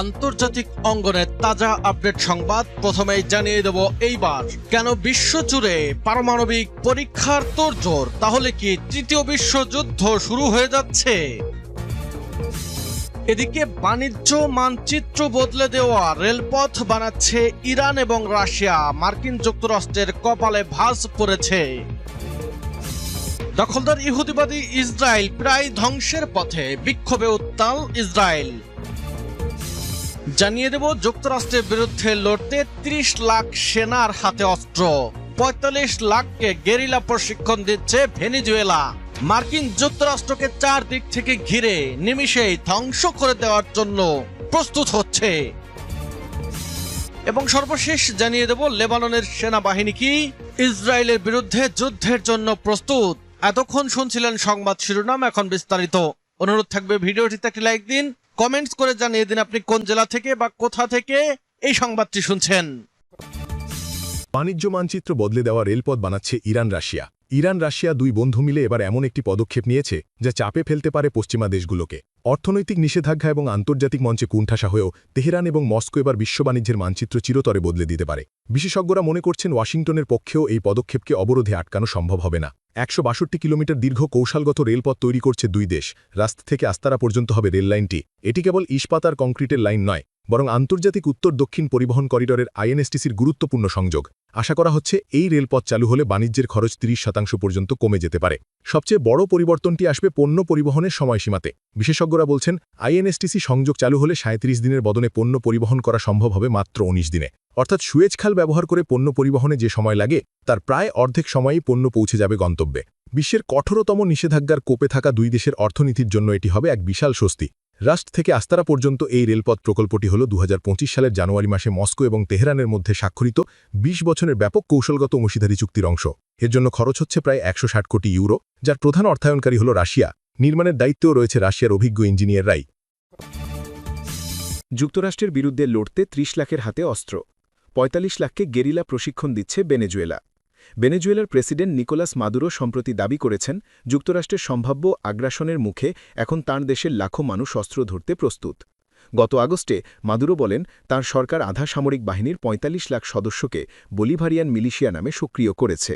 আন্তর্জাতিক অঙ্গনে তাজা আপডেট সংবাদ প্রথমেই জানিয়ে দেব এইবার কেন বিশ্বজুড়ে পারমাণবিক পরীক্ষার তোড়জোড়। তাহলে কি তৃতীয় বিশ্বযুদ্ধ শুরু হয়ে যাচ্ছে? এদিকে বাণিজ্য মানচিত্র বদলে দেওয়া রেলপথ বানাচ্ছে ইরান এবং রাশিয়া। মার্কিন যুক্তরাষ্ট্রের কপালে ভাঁজ পড়েছে। দখলদার ইহুদিবাদী ইসরায়েল প্রায় ধ্বংসের পথে, বিক্ষোভে উত্তাল ইসরায়েল। জানিয়ে দেব যুক্তরাষ্ট্রের বিরুদ্ধে লড়তে ৩০ লাখ সেনার হাতে অস্ত্র, ৪৫ লাখকে গেরিলা প্রশিক্ষণ দিচ্ছে ভেনেজুয়েলা। মার্কিন যুক্তরাষ্ট্রকে চারদিক থেকে ঘিরে নিমিষেই ধ্বংস করে দেওয়ার জন্য প্রস্তুত হচ্ছে। এবং সর্বশেষ জানিয়ে দেব লেবাননের সেনাবাহিনী কি ইসরায়েলের বিরুদ্ধে যুদ্ধের জন্য প্রস্তুত। এতক্ষণ শুনছিলেন সংবাদ শিরোনাম, এখন বিস্তারিত। অনুরোধ থাকবে ভিডিওটিতে একটি লাইক দিন, কমেন্টস করে জানিয়ে দিন আপনি কোন জেলা থেকে বা কোথা থেকে এই সংবাদটি শুনছেন। বাণিজ্য মানচিত্র বদলে দেওয়া রেলপথ বানাচ্ছে ইরান রাশিয়া দুই বন্ধু মিলে এবার এমন একটি পদক্ষেপ নিয়েছে যা চাপে ফেলতে পারে পশ্চিমা দেশগুলোকে। অর্থনৈতিক নিষেধাজ্ঞা এবং আন্তর্জাতিক মঞ্চে কুণ্ঠাসা হয়েও তেহরান এবং মস্কো এবার বিশ্ব বাণিজ্যের মানচিত্র চিরতরে বদলে দিতে পারে। বিশেষজ্ঞরা মনে করছেন ওয়াশিংটনের পক্ষেও এই পদক্ষেপকে অবরোধে আটকানো সম্ভব হবে না। ১৬২ কিলোমিটার দীর্ঘ কৌশলগত রেলপথ তৈরি করছে দুই দেশ। রাস্তা থেকে আস্তারা পর্যন্ত হবে রেল লাইনটি। এটি কেবল ইস্পাত আর কংক্রিটের লাইন নয়, বরং আন্তর্জাতিক উত্তর দক্ষিণ পরিবহন করিডরের আইএনএসটিসির গুরুত্বপূর্ণ সংযোগ। আশা করা হচ্ছে এই রেলপথ চালু হলে বাণিজ্যের খরচ ৩০% পর্যন্ত কমে যেতে পারে। সবচেয়ে বড় পরিবর্তনটি আসবে পণ্য পরিবহনের সময়সীমাতে। বিশেষজ্ঞরা বলছেন আইএনএসটিসি সংযোগ চালু হলে ৩৭ দিনের বদলে পণ্য পরিবহন করা সম্ভব হবে মাত্র ১৯ দিনে। অর্থাৎ সুয়েজ খাল ব্যবহার করে পণ্য পরিবহনে যে সময় লাগে তার প্রায় অর্ধেক সময়ই পণ্য পৌঁছে যাবে গন্তব্যে। বিশ্বের কঠোরতম নিষেধাজ্ঞার কোপে থাকা দুই দেশের অর্থনীতির জন্য এটি হবে এক বিশাল স্বস্তি। রাস্ট থেকে আস্তারা পর্যন্ত এই রেলপথ প্রকল্পটি হল ২০২৫ সালের জানুয়ারি মাসে মস্কো এবং তেহরানের মধ্যে স্বাক্ষরিত ২০ বছরের ব্যাপক কৌশলগত অংশীদারি চুক্তির অংশ। এর জন্য খরচ হচ্ছে প্রায় ১৬০ কোটি ইউরো, যার প্রধান অর্থায়নকারী হল রাশিয়া। নির্মাণের দায়িত্বেও রয়েছে রাশিয়ার অভিজ্ঞ ইঞ্জিনিয়াররাই। যুক্তরাষ্ট্রের বিরুদ্ধে লড়তে ৩০ লাখের হাতে অস্ত্র, ৪৫ লাখকে গেরিলা প্রশিক্ষণ দিচ্ছে ভেনেজুয়েলা। ভেনেজুয়েলার প্রেসিডেন্ট নিকোলাস মাদুরো সম্প্রতি দাবি করেছেন যুক্তরাষ্ট্রের সম্ভাব্য আগ্রাসনের মুখে এখন তাঁর দেশের লাখো মানুষ অস্ত্র ধরতে প্রস্তুত। গত আগস্টে মাদুরো বলেন তাঁর সরকার আধা সামরিক বাহিনীর ৪৫ লাখ সদস্যকে বলিভারিয়ান মিলিশিয়া নামে সক্রিয় করেছে।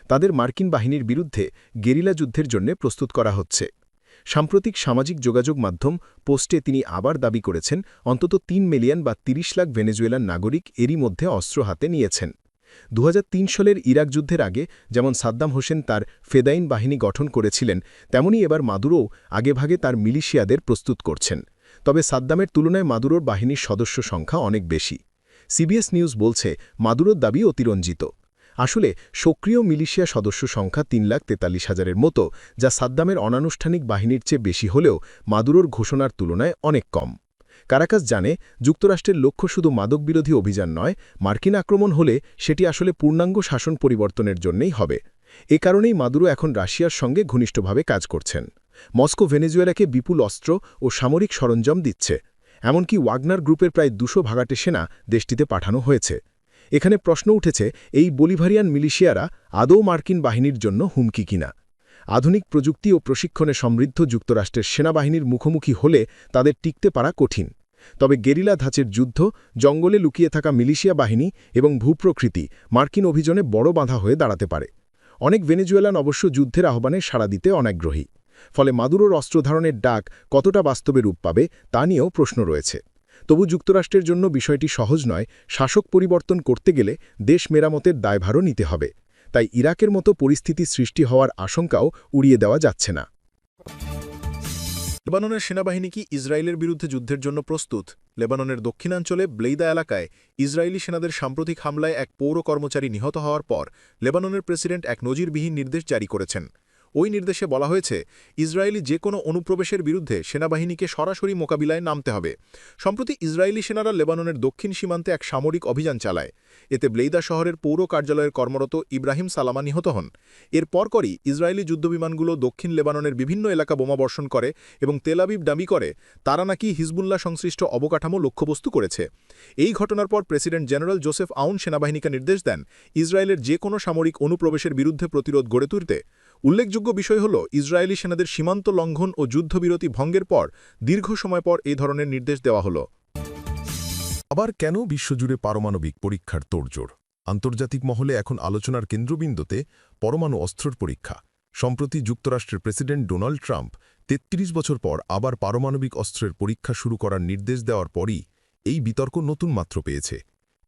তাদের মার্কিন বাহিনীর বিরুদ্ধে গেরিলা যুদ্ধের জন্য প্রস্তুত করা হচ্ছে। সাম্প্রতিক সামাজিক যোগাযোগ মাধ্যম পোস্টে তিনি আবার দাবি করেছেন অন্তত ৩ মিলিয়ন বা ৩০ লাখ ভেনেজুয়েলার নাগরিক এরই মধ্যে অস্ত্র হাতে নিয়েছেন। ২০০৩ সালের ইরাক যুদ্ধের আগে যেমন সাদ্দাম হোসেন তার ফেদাইন বাহিনী গঠন করেছিলেন, তেমনি এবার মাদুরোও আগেভাগে তার মিলিশিয়াদের প্রস্তুত করছেন। তবে সাদ্দামের তুলনায় মাদুরোর বাহিনীর সদস্য সংখ্যা অনেক বেশি। সিবিএস নিউজ বলছে মাদুরোর দাবি অতিরঞ্জিত। আসলে সক্রিয় মিলিশিয়া সদস্য সংখ্যা ৩,৪৩,০০০-এর মতো, যা সাদ্দামের অনানুষ্ঠানিক বাহিনীর চেয়ে বেশি হলেও মাদুরোর ঘোষণার তুলনায় অনেক কম। কারাকাস জানে যুক্তরাষ্ট্রের লক্ষ্য শুধু মাদকবিরোধী অভিযান নয়, মার্কিন আক্রমণ হলে সেটি আসলে পূর্ণাঙ্গ শাসন পরিবর্তনের জন্যই হবে। এ কারণেই মাদুরো এখন রাশিয়ার সঙ্গে ঘনিষ্ঠভাবে কাজ করছেন। মস্কো ভেনেজুয়েলাকে বিপুল অস্ত্র ও সামরিক সরঞ্জাম দিচ্ছে। এমনকি ওয়াগনার গ্রুপের প্রায় ২০০ ভাগাটে সেনা দেশটিতে পাঠানো হয়েছে। এখানে প্রশ্ন উঠেছে, এই বলিভারিয়ান মিলিশিয়ারা আদৌ মার্কিন বাহিনীর জন্য হুমকি কিনা। আধুনিক প্রযুক্তি ও প্রশিক্ষণে সমৃদ্ধ যুক্তরাষ্ট্রের সেনাবাহিনীর মুখোমুখি হলে তাদের টিকতে পারা কঠিন। তবে গেরিলা ধাঁচের যুদ্ধ, জঙ্গলে লুকিয়ে থাকা মিলিশিয়া বাহিনী এবং ভূপ্রকৃতি মার্কিন অভিযানে বড় বাধা হয়ে দাঁড়াতে পারে। অনেক ভেনেজুয়েলান অবশ্য যুদ্ধের আহ্বানে সাড়া দিতে অনাগ্রহী। ফলে মাদুরোর অস্ত্রধারণের ডাক কতটা বাস্তবে রূপ পাবে তা নিয়েও প্রশ্ন রয়েছে। তবু যুক্তরাষ্ট্রের জন্য বিষয়টি সহজ নয়। শাসক পরিবর্তন করতে গেলে দেশ মেরামতের দায়ভারও নিতে হবে। তাই ইরাকের মতো পরিস্থিতি সৃষ্টি হওয়ার আশঙ্কাও উড়িয়ে দেওয়া যাচ্ছে না। লেবাননের সেনাবাহিনী কি ইসরায়েলের বিরুদ্ধে যুদ্ধের জন্য প্রস্তুত? লেবাননের দক্ষিণাঞ্চলে ব্লেইদা এলাকায় ইসরায়েলি সেনাদের সাম্প্রতিক হামলায় এক পৌর কর্মচারী নিহত হওয়ার পর লেবাননের প্রেসিডেন্ট এক নজিরবিহীন নির্দেশ জারি করেছেন। ওই নির্দেশে বলা হয়েছে ইসরায়েলি যে কোনো অনুপ্রবেশের বিরুদ্ধে সেনাবাহিনীকে সরাসরি মোকাবিলায় নামতে হবে। সম্প্রতি ইসরায়েলি সেনারা লেবাননের দক্ষিণ সীমান্তে এক সামরিক অভিযান চালায়। এতে ব্লেইদা শহরের পৌর কার্যালয়ের কর্মরত ইব্রাহিম সালামা নিহত হন। এর পরপরই ইসরায়েলি যুদ্ধবিমানগুলো দক্ষিণ লেবাননের বিভিন্ন এলাকা বোমাবর্ষণ করে এবং তেল আবিব দাবি করে তারা নাকি হিজবুল্লাহ সংশ্লিষ্ট অবকাঠামো লক্ষ্যবস্তু করেছে। এই ঘটনার পর প্রেসিডেন্ট জেনারেল জোসেফ আউন সেনাবাহিনীকে নির্দেশ দেন ইসরায়েলের যে কোনো সামরিক অনুপ্রবেশের বিরুদ্ধে প্রতিরোধ গড়ে তুলতে। উল্লেখযোগ্য বিষয় হল ইসরায়েলি সেনাদের সীমান্ত লঙ্ঘন ও যুদ্ধবিরতি ভঙ্গের পর দীর্ঘ সময় পর এই ধরনের নির্দেশ দেওয়া হলো। আবার কেন বিশ্বজুড়ে পারমাণবিক পরীক্ষার তোড়জোড়? আন্তর্জাতিক মহলে এখন আলোচনার কেন্দ্রবিন্দুতে পরমাণু অস্ত্রের পরীক্ষা। সম্প্রতি যুক্তরাষ্ট্রের প্রেসিডেন্ট ডোনাল্ড ট্রাম্প ৩৩ বছর পর আবার পারমাণবিক অস্ত্রের পরীক্ষা শুরু করার নির্দেশ দেওয়ার পরই এই বিতর্ক নতুন মাত্রা পেয়েছে।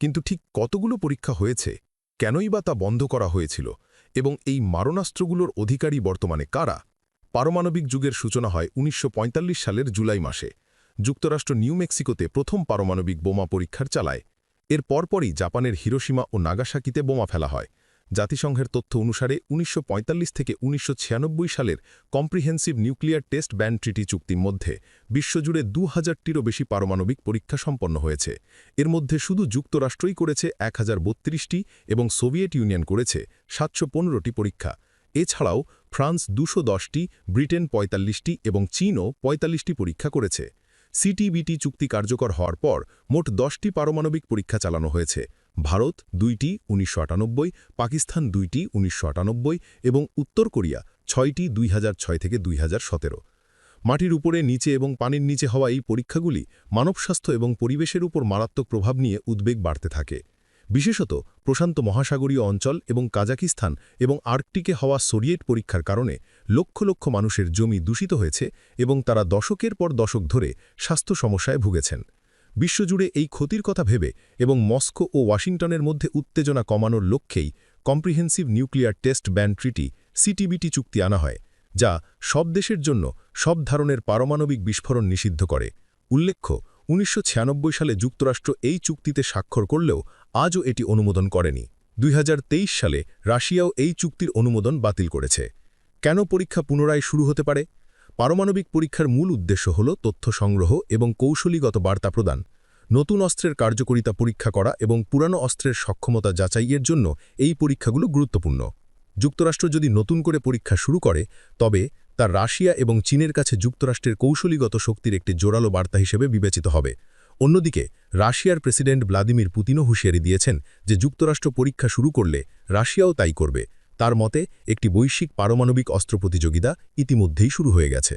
কিন্তু ঠিক কতগুলো পরীক্ষা হয়েছে, কেনই বা তা বন্ধ করা হয়েছিল, এবং এই মারণাস্ত্রগুলোর অধিকারী বর্তমানে কারা? পারমাণবিক যুগের সূচনা হয় ১৯৪৫ সালের জুলাই মাসে। যুক্তরাষ্ট্র নিউ মেক্সিকোতে প্রথম পারমাণবিক বোমা পরীক্ষার চালায়। এর পরপরই জাপানের হিরোশিমা ও নাগাসাকিতে বোমা ফেলা হয়। জাতিসংঘের তথ্য অনুসারে ১৯৪৫ থেকে ১৯৯৬ সালের comprehensive nuclear test ban treaty চুক্তির মধ্যে বিশ্বজুড়ে ২০০০টিরও বেশি পারমাণবিক পরীক্ষা সম্পন্ন হয়েছে। এর মধ্যে শুধু যুক্তরাষ্ট্রই করেছে ১০৩২টি এবং সোভিয়েত ইউনিয়ন করেছে ৭১৫টি পরীক্ষা। এছাড়াও ফ্রান্স ২১০টি, ব্রিটেন ৪৫টি এবং চীনও ৪৫টি পরীক্ষা করেছে। সিটিবিটি চুক্তি কার্যকর হওয়ার পর মোট ১০টি পারমাণবিক পরীক্ষা চালানো হয়েছে। ভারত ২টি ১৯৯৮, পাকিস্তান ২টি ১৯৯৮ এবং উত্তর কোরিয়া ৬টি ২০০৬ থেকে ২০১৭। মাটির উপরে, নিচে এবং পানির নিচে হওয়া এই পরীক্ষাগুলি মানব স্বাস্থ্য এবং পরিবেশের উপর মারাত্মক প্রভাব নিয়ে উদ্বেগ বাড়তে থাকে। বিশেষত প্রশান্ত মহাসাগরীয় অঞ্চল এবং কাজাকিস্তান এবং আর্কটিকে হওয়া সোভিয়েত পরীক্ষার কারণে লক্ষ লক্ষ মানুষের জমি দূষিত হয়েছে এবং তারা দশকের পর দশক ধরে স্বাস্থ্য সমস্যায় ভুগেছেন। বিশ্বজুড়ে এই ক্ষতির কথা ভেবে এবং মস্কো ও ওয়াশিংটনের মধ্যে উত্তেজনা কমানোর লক্ষ্যেই comprehensive nuclear test ban treaty CTBT চুক্তি আনা হয়, যা সব দেশের জন্য সব ধরনের পারমাণবিক বিস্ফোরণ নিষিদ্ধ করে। উল্লেখ্য, ১৯৯৬ সালে যুক্তরাষ্ট্র এই চুক্তিতে স্বাক্ষর করলেও আজও এটি অনুমোদন করেনি। ২০২৩ সালে রাশিয়াও এই চুক্তির অনুমোদন বাতিল করেছে। কেন পরীক্ষা পুনরায় শুরু হতে পারে? পারমাণবিক পরীক্ষার মূল উদ্দেশ্য হল তথ্য সংগ্রহ এবং কৌশলীগত বার্তা প্রদান। নতুন অস্ত্রের কার্যকারিতা পরীক্ষা করা এবং পুরানো অস্ত্রের সক্ষমতা যাচাইয়ের জন্য এই পরীক্ষাগুলো গুরুত্বপূর্ণ। যুক্তরাষ্ট্র যদি নতুন করে পরীক্ষা শুরু করে, তবে তা রাশিয়া এবং চীনের কাছে যুক্তরাষ্ট্রের কৌশলীগত শক্তির একটি জোরালো বার্তা হিসেবে বিবেচিত হবে। অন্যদিকে রাশিয়ার প্রেসিডেন্ট ভ্লাদিমির পুতিনও হুঁশিয়ারি দিয়েছেন যে যুক্তরাষ্ট্র পরীক্ষা শুরু করলে রাশিয়াও তাই করবে। তার মতে একটি বৈশ্বিক পারমাণবিক অস্ত্র প্রতিযোগিতা ইতিমধ্যেই শুরু হয়ে গেছে।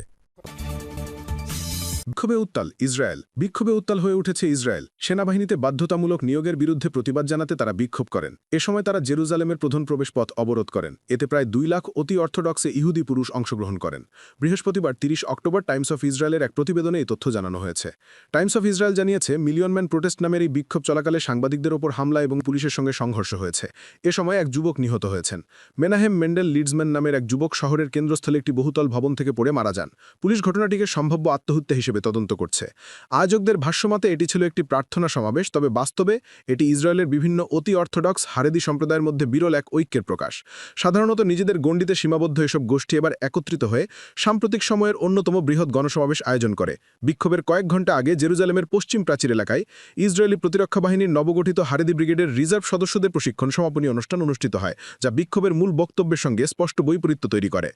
বিক্ষোভে উত্তাল হয়ে উঠেছে ইসরায়েল। সেনাবাহিনীতে বাধ্যতামূলক নিয়োগের বিরুদ্ধে প্রতিবাদ জানাতে তারা বিক্ষোভ করেন। এ সময় তারা জেরুজালেমের প্রধান প্রবেশপথ অবরোধ করেন। এতে প্রায় ২ লাখ অতি অর্থোডক্সে ইহুদি পুরুষ অংশগ্রহণ করেন। বৃহস্পতিবার ৩০ অক্টোবর টাইমস অফ ইসরায়েলের এক প্রতিবেদনে এই তথ্য জানানো হয়েছে। টাইমস অফ ইসরায়েল জানিয়েছে, মিলিয়ন ম্যান প্রোটেস্ট নামের এই বিক্ষোভ চলাকালে সাংবাদিকদের ওপর হামলা এবং পুলিশের সঙ্গে সংঘর্ষ হয়েছে। এ সময় এক যুবক নিহত হয়েছেন। মেনাহেম মেন্ডেল লিডসম্যান নামের এক যুবক শহরের কেন্দ্রস্থলে একটি বহুতল ভবন থেকে পড়ে মারা যান। পুলিশ ঘটনাটিকে সম্ভাব্য আত্মহত্যা হিসেবে তদন্ত করছে। আয়োজকদের ভাষ্যমতে এটি ছিল একটি প্রার্থনা সমাবেশ, তবে বাস্তবে এটি ইসরায়েলের বিভিন্ন অতি অর্থোডক্স হারেদি সম্প্রদায়ের মধ্যে বিরল এক ঐক্যের প্রকাশ। সাধারণত নিজেদের গণ্ডিতে সীমাবদ্ধ এসব গোষ্ঠী এবার একত্রিত হয়ে সাম্প্রতিক সময়ের অন্যতম বৃহৎ গণসমাবেশ আয়োজন করে। বিক্ষোভের কয়েক ঘণ্টা আগে জেরুজালেমের পশ্চিম প্রাচীর এলাকায় ইসরায়েলি প্রতিরক্ষা বাহিনীর নবগঠিত হারেদি ব্রিগেডের রিজার্ভ সদস্যদের প্রশিক্ষণ সমাপনী অনুষ্ঠান অনুষ্ঠিত হয়, যা বিক্ষোভের মূল বক্তব্যের সঙ্গে স্পষ্ট বৈপরীত্য তৈরি করে।